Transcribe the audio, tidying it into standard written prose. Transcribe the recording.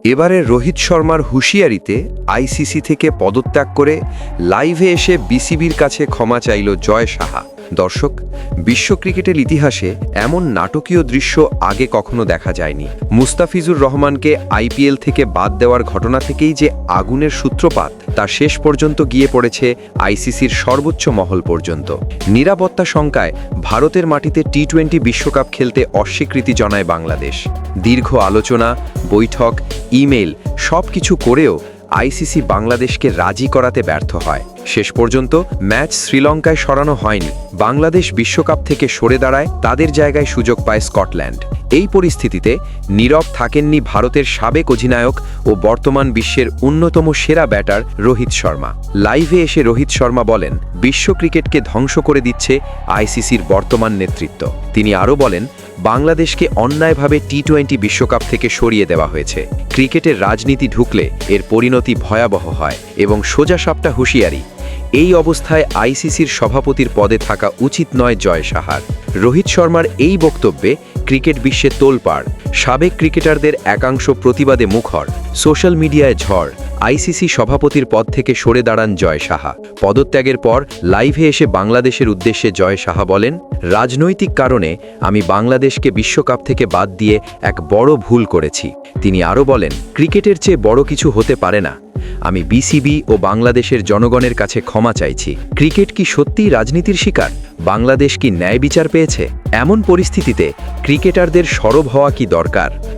এবারে রোহিত শর্মার হুঁশিয়ারিতে আইসিসি থেকে পদত্যাগ করে লাইভে এসে বিসিবির কাছে ক্ষমা চাইল জয় সাহা। দর্শক, বিশ্ব ক্রিকেটের ইতিহাসে এমন নাটকীয় দৃশ্য আগে কখনো দেখা যায়নি। মুস্তাফিজুর রহমানকে আইপিএল থেকে বাদ দেওয়ার ঘটনা থেকেই যে আগুনের সূত্রপাত, তা শেষ পর্যন্ত গিয়ে পড়েছে আইসিসির সর্বোচ্চ মহল পর্যন্ত। নিরাপত্তা শঙ্কায় ভারতের মাটিতে টি-20 বিশ্বকাপ খেলতে অস্বীকৃতি জানায় বাংলাদেশ। দীর্ঘ আলোচনা, বৈঠক, ইমেইল সবকিছু করেও আইসিসি বাংলাদেশকে রাজি করাতে ব্যর্থ হয়। শেষ পর্যন্ত ম্যাচ শ্রীলঙ্কায় সরানো হয়নি। বাংলাদেশ বিশ্বকাপ থেকে সরে দাঁড়ায়, তাদের জায়গায় সুযোগ পায় স্কটল্যান্ড। এই পরিস্থিতিতে নীরব থাকেননি ভারতের সাবেক অধিনায়ক ও বর্তমান বিশ্বের অন্যতম সেরা ব্যাটার রোহিত শর্মা। লাইভে এসে রোহিত শর্মা বলেন, বিশ্ব ক্রিকেটকে ধ্বংস করে দিচ্ছে আইসিসির বর্তমান নেতৃত্ব। তিনি আরও বলেন, বাংলাদেশকে অন্যায়ভাবে টি-20 বিশ্বকাপ থেকে সরিয়ে দেওয়া হয়েছে। ক্রিকেটের রাজনীতি ঢুকলে এর পরিণতি ভয়াবহ হয় এবং সোজাসাপটা হুঁশিয়ারি। এই অবস্থায় আইসিসির সভাপতির পদে থাকা উচিত নয় জয় সাহার। রোহিত শর্মার এই বক্তব্যে ক্রিকেট বিশ্বে তোলপাড়। সাবেক ক্রিকেটারদের একাংশ প্রতিবাদে মুখর। সোশ্যাল মিডিয়ায় ঝড়। আইসিসি সভাপতির পদ থেকে সরে দাঁড়ান জয় সাহা। পদত্যাগের পর লাইভে এসে বাংলাদেশের উদ্দেশ্যে জয় সাহা বলেন, রাজনৈতিক কারণে আমি বাংলাদেশকে বিশ্বকাপ থেকে বাদ দিয়ে এক বড় ভুল করেছি। তিনি আরও বলেন, ক্রিকেটের চেয়ে বড় কিছু হতে পারে না। আমি বিসিবি ও বাংলাদেশের জনগণের কাছে ক্ষমা চাইছি। ক্রিকেট কি সত্যিই রাজনীতির শিকার? বাংলাদেশ কি ন্যায় বিচার পেয়েছে? এমন পরিস্থিতিতে ক্রিকেটারদের সরব হওয়া কি দরকার?